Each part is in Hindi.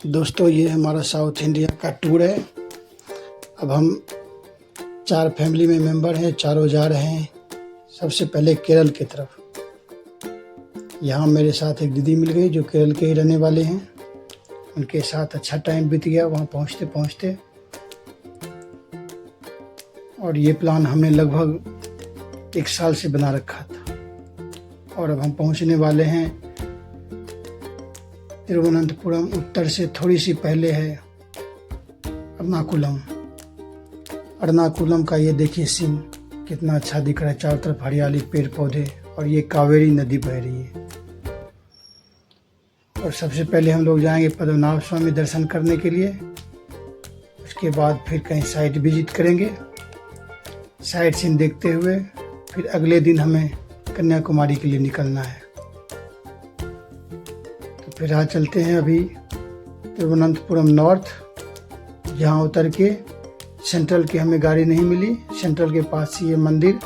दोस्तों, ये हमारा साउथ इंडिया का टूर है। अब हम 4 फैमिली में मेंबर हैं, चारों जा रहे हैं। सबसे पहले केरल की तरफ। यहाँ मेरे साथ एक दीदी मिल गई जो केरल के ही रहने वाले हैं। उनके साथ अच्छा टाइम बीत गया वहाँ पहुँचते पहुँचते। और ये प्लान हमने लगभग 1 साल से बना रखा था। और अब हम पहुँचने वाले हैं तिरुवनंतपुरम। उत्तर से थोड़ी सी पहले है एर्नाकुलम। एर्नाकुलम का ये देखिए सीन कितना अच्छा दिख रहा है। चारों तरफ हरियाली, पेड़ पौधे, और ये कावेरी नदी बह रही है। और सबसे पहले हम लोग जाएंगे पद्मनाभ स्वामी दर्शन करने के लिए। उसके बाद फिर कहीं साइट विजिट करेंगे। साइट सीन देखते हुए फिर अगले दिन हमें कन्याकुमारी के लिए निकलना है। तो फिर आज चलते हैं अभी तिरुवनंतपुरम नॉर्थ। यहाँ उतर के सेंट्रल की हमें गाड़ी नहीं मिली। सेंट्रल के पास ही ये मंदिर,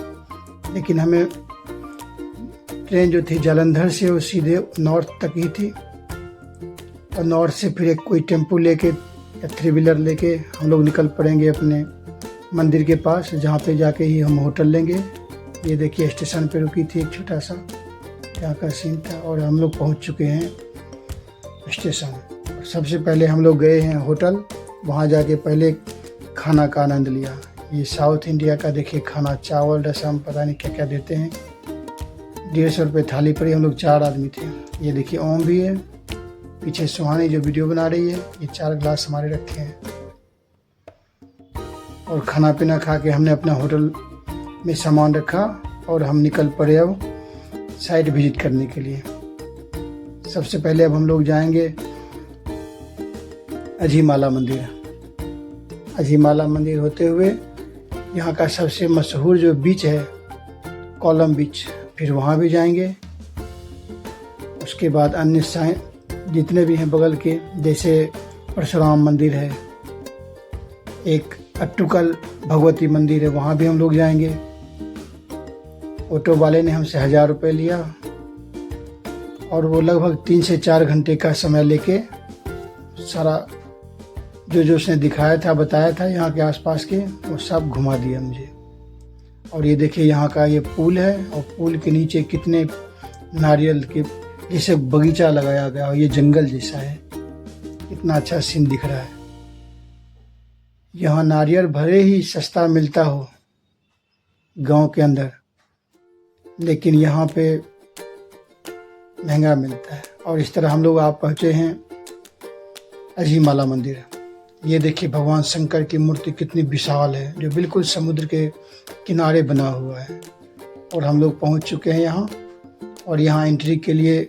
लेकिन हमें ट्रेन जो थी जालंधर से वो सीधे नॉर्थ तक ही थी। और नॉर्थ से फिर एक कोई टेम्पो लेके या 3 व्हीलर लेके हम लोग निकल पड़ेंगे अपने मंदिर के पास, जहाँ पे जाके ही हम होटल लेंगे। ये देखिए स्टेशन पे रुकी थी एक छोटा सा, यहाँ का सीन था। और हम लोग पहुँच चुके हैं स्टेशन। सबसे पहले हम लोग गए हैं होटल। वहाँ जाके पहले खाना का आनंद लिया। ये साउथ इंडिया का देखिए खाना, चावल, रसम, पता नहीं क्या क्या देते हैं। 150 रुपये थाली पड़ी। हम लोग 4 आदमी थे। ये देखिए ओम भी है, पीछे सुहानी जो वीडियो बना रही है। ये 4 ग्लास हमारे रखे हैं। और खाना पीना खा के हमने अपना होटल में सामान रखा और हम निकल पड़े अब साइट विजिट करने के लिए। सबसे पहले अब हम लोग जाएंगे अजीमाला मंदिर। अजीमाला मंदिर होते हुए यहाँ का सबसे मशहूर जो बीच है कोलम बीच, फिर वहाँ भी जाएंगे। उसके बाद अन्य जितने भी हैं बगल के, जैसे परशुराम मंदिर है, एक अट्टुकल भगवती मंदिर है, वहाँ भी हम लोग जाएंगे। ऑटो वाले ने हमसे 1000 रुपये लिया और वो लगभग 3 से 4 घंटे का समय लेके सारा जो उसने दिखाया था, बताया था यहाँ के आसपास के, वो सब घुमा दिया मुझे। और ये देखिए यहाँ का ये पुल है, और पुल के नीचे कितने नारियल के जैसे बगीचा लगाया गया, और ये जंगल जैसा है। कितना अच्छा सीन दिख रहा है। यहाँ नारियल भले ही सस्ता मिलता हो गांव के अंदर, लेकिन यहाँ पे महंगा मिलता है। और इस तरह हम लोग आप पहुँचे हैं अजीमाला मंदिर। ये देखिए भगवान शंकर की मूर्ति कितनी विशाल है, जो बिल्कुल समुद्र के किनारे बना हुआ है। और हम लोग पहुँच चुके हैं यहाँ। और यहाँ एंट्री के लिए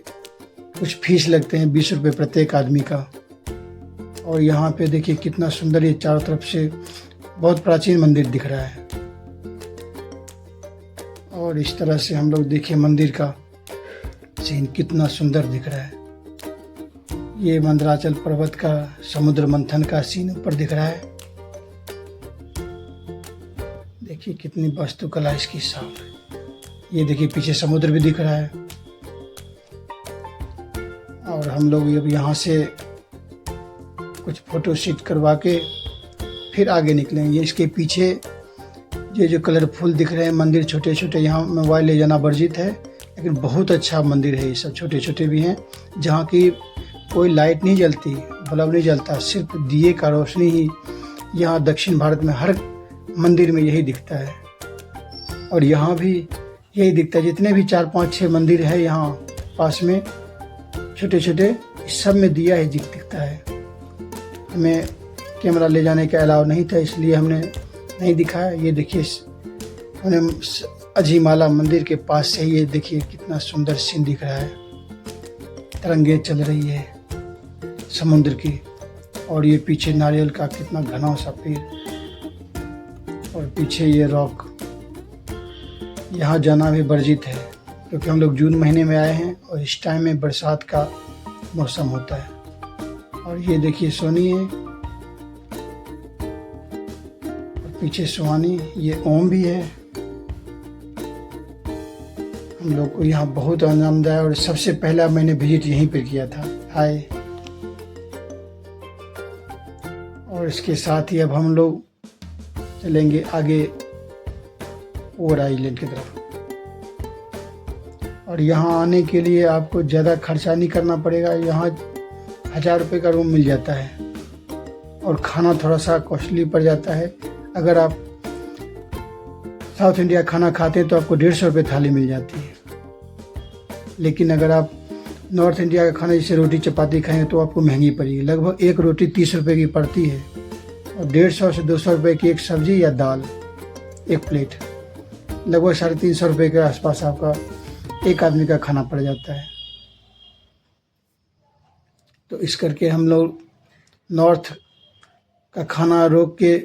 कुछ फीस लगते हैं, 20 रुपये प्रत्येक आदमी का। और यहाँ पे देखिए कितना सुंदर, ये चारों तरफ से बहुत प्राचीन मंदिर दिख रहा है। और इस तरह से हम लोग देखिए मंदिर का सीन कितना सुंदर दिख रहा है। ये मंदराचल पर्वत का समुद्र मंथन का सीन ऊपर दिख रहा है। देखिए कितनी वास्तुकला इसकी साफ है। ये देखिए पीछे समुद्र भी दिख रहा है। और हम लोग अब यहाँ से कुछ फोटो शूट करवा के फिर आगे निकलेंगे। ये इसके पीछे ये जो कलरफुल दिख रहे हैं मंदिर छोटे छोटे, यहाँ मोबाइल ले जाना वर्जित है, लेकिन बहुत अच्छा मंदिर है। ये सब छोटे छोटे भी हैं, जहाँ की कोई लाइट नहीं जलती, बल्ब नहीं जलता, सिर्फ दिए का रोशनी ही। यहाँ दक्षिण भारत में हर मंदिर में यही दिखता है। और यहाँ भी यही दिखता है। जितने भी 4, 5, 6 मंदिर है यहाँ पास में छोटे छोटे, सब में दिया ही दिखता है। हमें कैमरा ले जाने का अलाउ नहीं था, इसलिए हमने नहीं दिखाया। ये देखिए हमने अजीमाला मंदिर के पास से ये देखिए कितना सुंदर सीन दिख रहा है। तरंगे चल रही है समुद्र की, और ये पीछे नारियल का कितना घना सा पेड़, और पीछे ये रॉक। यहाँ जाना भी वर्जित है, क्योंकि हम लोग जून महीने में आए हैं और इस टाइम में बरसात का मौसम होता है। और ये देखिए सोनी है, और पीछे सुहानी, ये ओम भी है। हम लोग को यहाँ बहुत आनंद आया। और सबसे पहला मैंने विजिट यहीं पे किया था। हाय। और इसके साथ ही अब हम लोग चलेंगे आगे ओवर आइलैंड की तरफ। और यहाँ आने के लिए आपको ज़्यादा खर्चा नहीं करना पड़ेगा। यहाँ 1000 रुपये का रूम मिल जाता है और खाना थोड़ा सा कॉस्टली पड़ जाता है। अगर आप साउथ इंडिया खाना खाते हैं तो आपको 150 रुपये थाली मिल जाती है, लेकिन अगर आप नॉर्थ इंडिया का खाना जैसे रोटी चपाती खाएंगे तो आपको महंगी पड़ेगी। लगभग एक रोटी 30 रुपये की पड़ती है और 150 से 200 रुपये की एक सब्जी या दाल एक प्लेट, लगभग 350 रुपये के आसपास आपका एक आदमी का खाना पड़ जाता है। तो इस करके हम लोग नॉर्थ का खाना रोक के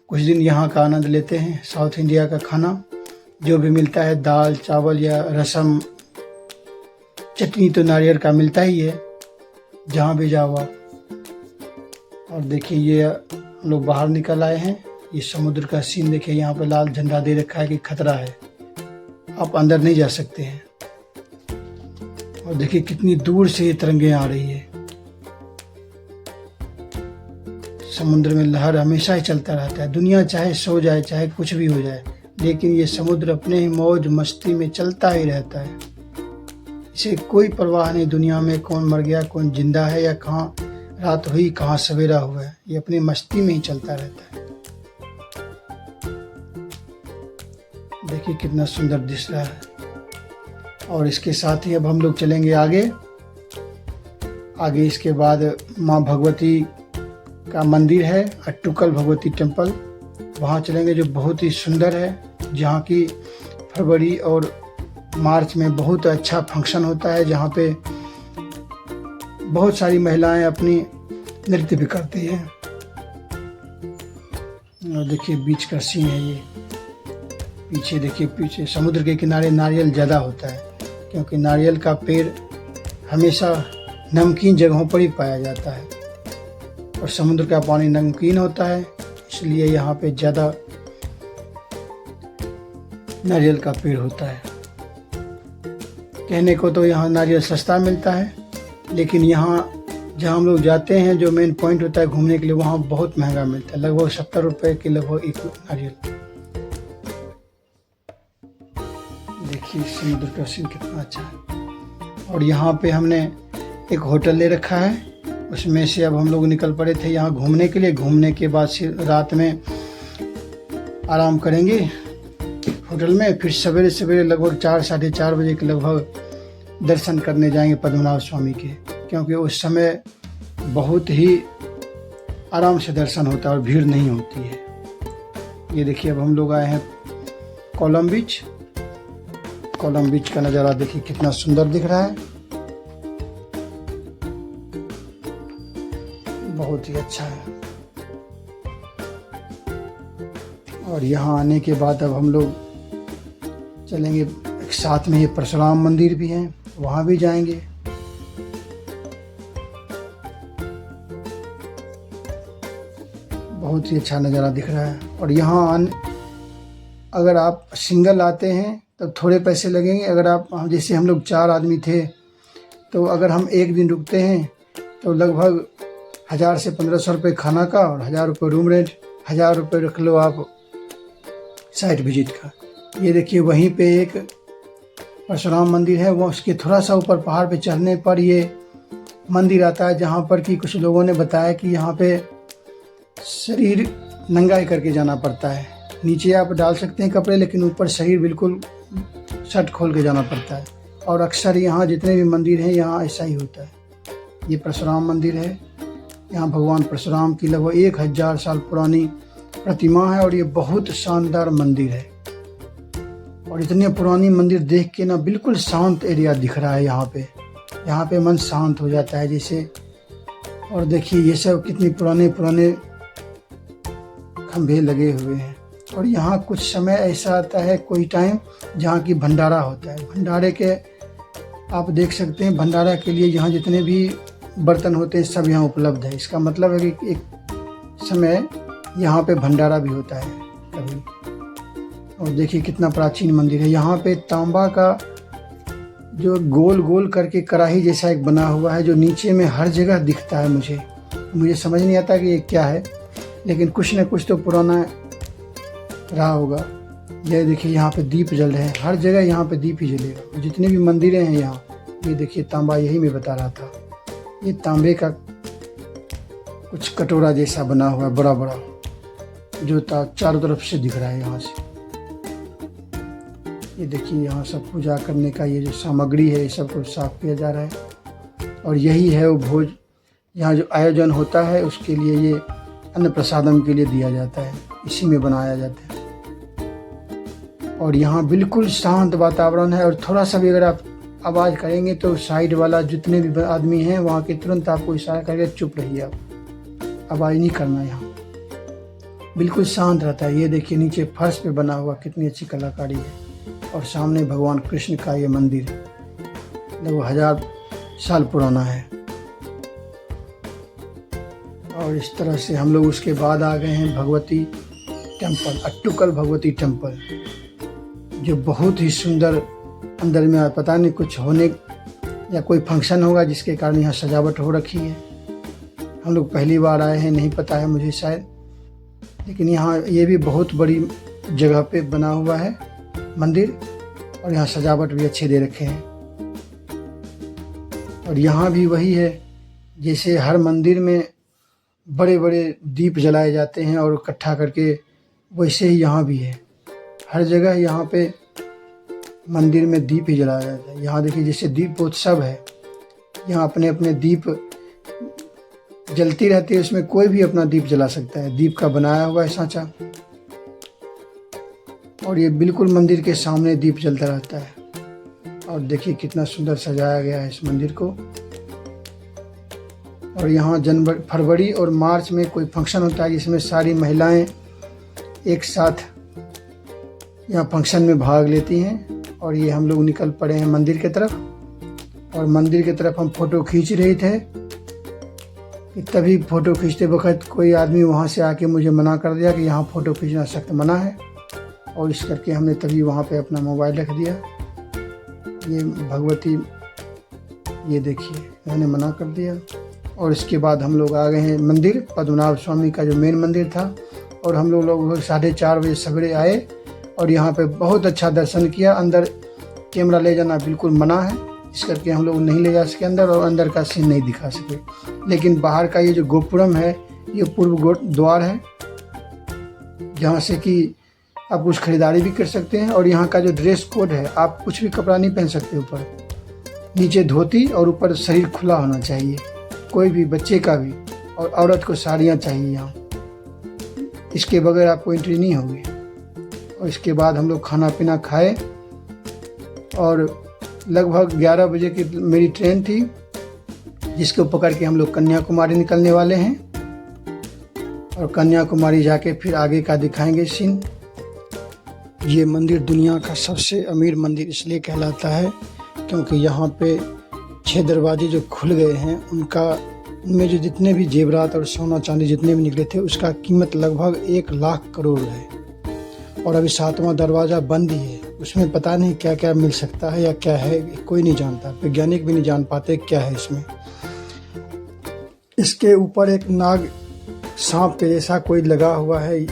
कुछ दिन यहाँ का आनंद लेते हैं। साउथ इंडिया का खाना जो भी मिलता है, दाल चावल या रसम, चटनी तो नारियल का मिलता ही है जहाँ भी जाओ आप। और देखिए ये हम लोग बाहर निकल आए हैं। ये समुद्र का सीन देखिए, यहाँ पे लाल झंडा दे रखा है कि खतरा है, आप अंदर नहीं जा सकते हैं। और देखिए कितनी दूर से ये तरंगे आ रही है। समुद्र में लहर हमेशा ही चलता रहता है। दुनिया चाहे सो जाए, चाहे कुछ भी हो जाए, लेकिन ये समुद्र अपने ही मौज मस्ती में चलता ही रहता है। इसे कोई परवाह नहीं दुनिया में कौन मर गया, कौन जिंदा है, या कहाँ रात हुई कहाँ सवेरा हुआ है। ये अपनी मस्ती में ही चलता रहता है। देखिए कितना सुंदर दिख रहा है। और इसके साथ ही अब हम लोग चलेंगे आगे। इसके बाद माँ भगवती का मंदिर है, अट्टुकल भगवती टेम्पल, वहाँ चलेंगे जो बहुत ही सुंदर है। जहाँ की फरवरी और मार्च में बहुत अच्छा फंक्शन होता है, जहाँ पे बहुत सारी महिलाएं अपनी नृत्य भी करती हैं। और देखिए बीच का सीन है ये। पीछे देखिए, पीछे समुद्र के किनारे नारियल ज़्यादा होता है, क्योंकि नारियल का पेड़ हमेशा नमकीन जगहों पर ही पाया जाता है और समुद्र का पानी नमकीन होता है, इसलिए यहाँ पे ज़्यादा नारियल का पेड़ होता है। कहने को तो यहाँ नारियल सस्ता मिलता है, लेकिन यहाँ जहाँ हम लोग जाते हैं, जो मेन पॉइंट होता है घूमने के लिए, वहाँ बहुत महंगा मिलता है, लगभग 70 रुपये के लगभग एक नारियल। देखिए समुद्र का सीन कितना अच्छा है। और यहाँ पे हमने एक होटल ले रखा है, उसमें से अब हम लोग निकल पड़े थे यहाँ घूमने के लिए। घूमने के बाद रात में आराम करेंगे होटल में, फिर सवेरे सवेरे लगभग 4 साढ़े 4 बजे के लगभग दर्शन करने जाएंगे पद्मनाभ स्वामी के, क्योंकि उस समय बहुत ही आराम से दर्शन होता है और भीड़ नहीं होती है। ये देखिए अब हम लोग आए हैं कोलम बीच। कोलम बीच का नज़ारा देखिए कितना सुंदर दिख रहा है, बहुत ही अच्छा है। और यहाँ आने के बाद अब हम लोग चलेंगे, एक साथ में ये परशुराम मंदिर भी है, वहाँ भी जाएंगे। बहुत ही अच्छा नज़ारा दिख रहा है। और यहाँ अगर आप सिंगल आते हैं तब थोड़े पैसे लगेंगे। अगर आप जैसे हम लोग 4 आदमी थे, तो अगर हम एक दिन रुकते हैं तो लगभग 1000 से 1500 रुपये खाना का और 1000 रुपये रूम रेंट, 1000 रुपये रख लो आप साइट विजिट का। ये देखिए वहीं पे एक परशुराम मंदिर है, वो उसके थोड़ा सा ऊपर पहाड़ पे चढ़ने पर ये मंदिर आता है, जहाँ पर कि कुछ लोगों ने बताया कि यहाँ पे शरीर नंगा ही करके जाना पड़ता है। नीचे आप डाल सकते हैं कपड़े, लेकिन ऊपर शरीर बिल्कुल शर्ट खोल के जाना पड़ता है। और अक्सर यहाँ जितने भी मंदिर हैं यहाँ ऐसा ही होता है। ये परशुराम मंदिर है, यहाँ भगवान परशुराम की लगभग 1000 साल पुरानी प्रतिमा है और ये बहुत शानदार मंदिर है। और इतने पुरानी मंदिर देख के ना बिल्कुल शांत एरिया दिख रहा है यहाँ पे मन शांत हो जाता है जैसे। और देखिए ये सब कितने पुराने पुराने खंभे लगे हुए हैं। और यहाँ कुछ समय ऐसा आता है, कोई टाइम, जहाँ की भंडारा होता है। भंडारे के आप देख सकते हैं, भंडारा के लिए यहाँ जितने भी बर्तन होते हैं सब यहाँ उपलब्ध है। इसका मतलब है कि एक समय यहाँ पे भंडारा भी होता है कभी। और देखिए कितना प्राचीन मंदिर है। यहाँ पे तांबा का जो गोल गोल करके कढ़ाई जैसा एक बना हुआ है, जो नीचे में हर जगह दिखता है। मुझे समझ नहीं आता कि ये क्या है, लेकिन कुछ न कुछ तो पुराना रहा होगा। ये देखिए यहाँ पे दीप जल रहे हैं, हर जगह यहाँ पे दीप ही जलेगा। जितने भी मंदिरें हैं यहाँ, ये देखिए तांबा, यही मैं बता रहा था, ये तांबे का कुछ कटोरा जैसा बना हुआ है, बड़ा बड़ा, जो चारों तरफ से दिख रहा है यहाँ से। ये देखिए यहाँ सब पूजा करने का ये जो सामग्री है, ये सब कुछ साफ किया जा रहा है। और यही है वो भोज, यहाँ जो आयोजन होता है उसके लिए ये अन्न प्रसादम के लिए दिया जाता है, इसी में बनाया जाता है। और यहाँ बिल्कुल शांत वातावरण है, और थोड़ा सा भी अगर आप आवाज़ करेंगे तो साइड वाला जितने भी आदमी हैं वहाँ के तुरंत आपको इशारा करके चुप रहिए, आप आवाज़ नहीं करना। यहाँ बिल्कुल शांत रहता है। ये देखिए नीचे फर्श पे बना हुआ कितनी अच्छी कलाकारी है, और सामने भगवान कृष्ण का ये मंदिर लगभग 1000 साल पुराना है। और इस तरह से हम लोग उसके बाद आ गए हैं भगवती टेम्पल, अट्टुकल भगवती टेम्पल, जो बहुत ही सुंदर अंदर में, पता नहीं कुछ होने या कोई फंक्शन होगा जिसके कारण यहाँ सजावट हो रखी है। हम लोग पहली बार आए हैं, नहीं पता है मुझे शायद, लेकिन यहाँ ये भी बहुत बड़ी जगह पे बना हुआ है मंदिर, और यहाँ सजावट भी अच्छे दे रखे हैं। और यहाँ भी वही है, जैसे हर मंदिर में बड़े बड़े दीप जलाए जाते हैं और इकट्ठा करके, वैसे ही यहाँ भी है। हर जगह यहाँ पे मंदिर में दीप ही जलाया जाता है। यहाँ देखिए जैसे दीपोत्सव है, यहाँ अपने अपने दीप जलती रहती है, उसमें कोई भी अपना दीप जला सकता है। दीप का बनाया हुआ है सांचा, और ये बिल्कुल मंदिर के सामने दीप जलता रहता है। और देखिए कितना सुंदर सजाया गया है इस मंदिर को। और यहाँ जनवरी, फरवरी और मार्च में कोई फंक्शन होता है जिसमें सारी महिलाएं एक साथ यहाँ फंक्शन में भाग लेती हैं। और ये हम लोग निकल पड़े हैं मंदिर की तरफ, और मंदिर की तरफ हम फ़ोटो खींच रहे थे कि तभी फ़ोटो खींचते वक्त कोई आदमी वहाँ से आके मुझे मना कर दिया कि यहाँ फ़ोटो खींचना सख्त मना है। और इस करके हमने तभी वहाँ पे अपना मोबाइल रख दिया। ये भगवती, ये देखिए मैंने मना कर दिया। और इसके बाद हम लोग आ गए हैं मंदिर, पद्मनाभ स्वामी का जो मेन मंदिर था। और हम लोग 4:30 बजे सवेरे आए, और यहाँ पे बहुत अच्छा दर्शन किया। अंदर कैमरा ले जाना बिल्कुल मना है, इस करके हम लोग नहीं ले जा सके अंदर, और अंदर का सीन नहीं दिखा सके। लेकिन बाहर का ये जो गोपुरम है, ये पूर्व द्वार है, जहाँ से कि आप कुछ खरीदारी भी कर सकते हैं। और यहाँ का जो ड्रेस कोड है, आप कुछ भी कपड़ा नहीं पहन सकते, ऊपर नीचे धोती और ऊपर शरीर खुला होना चाहिए, कोई भी, बच्चे का भी, और औरत को साड़ियाँ चाहिए यहाँ, इसके बगैर आपको एंट्री नहीं होगी। और इसके बाद हम लोग खाना पीना खाए, और लगभग 11 बजे की मेरी ट्रेन थी, जिसको पकड़ के हम लोग कन्याकुमारी निकलने वाले हैं। और कन्याकुमारी जाके फिर आगे का दिखाएंगे सीन। ये मंदिर दुनिया का सबसे अमीर मंदिर इसलिए कहलाता है क्योंकि यहाँ पे 6 दरवाजे जो खुल गए हैं, उनमें जो जितने भी जेवरात और सोना चांदी जितने भी निकले थे, उसका कीमत लगभग 1 लाख करोड़ है। और अभी 7वां दरवाज़ा बंद ही है, उसमें पता नहीं क्या क्या मिल सकता है या क्या है, कोई नहीं जानता, वैज्ञानिक भी नहीं जान पाते क्या है इसमें। इसके ऊपर एक नाग सांप के जैसा कोई लगा हुआ है,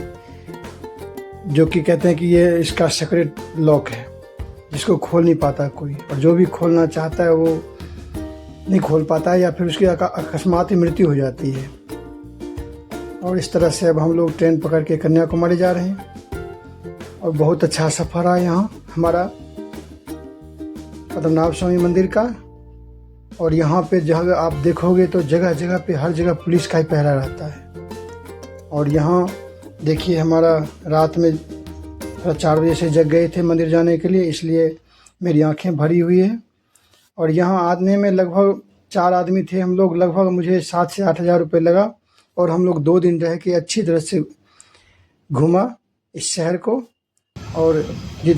जो कि कहते हैं कि ये इसका सीक्रेट लॉक है, जिसको खोल नहीं पाता कोई, और जो भी खोलना चाहता है वो नहीं खोल पाता है, या फिर उसकी अकस्मात ही मृत्यु हो जाती है। और इस तरह से अब हम लोग ट्रेन पकड़ के कन्याकुमारी जा रहे हैं, और बहुत अच्छा सफ़र है यहाँ हमारा पद्मनाभ स्वामी मंदिर का। और यहाँ पे जगह आप देखोगे तो जगह जगह पे, हर जगह पुलिस का ही पहरा रहता है। और यहाँ देखिए हमारा रात में 4 बजे से जग गए थे मंदिर जाने के लिए, इसलिए मेरी आंखें भरी हुई है। और यहाँ आने में लगभग 4 आदमी थे हम लोग, लगभग मुझे 7 से 8 हज़ार रुपये लगा। और हम लोग 2 दिन रह के अच्छी तरह से घूमा इस शहर को। और जितने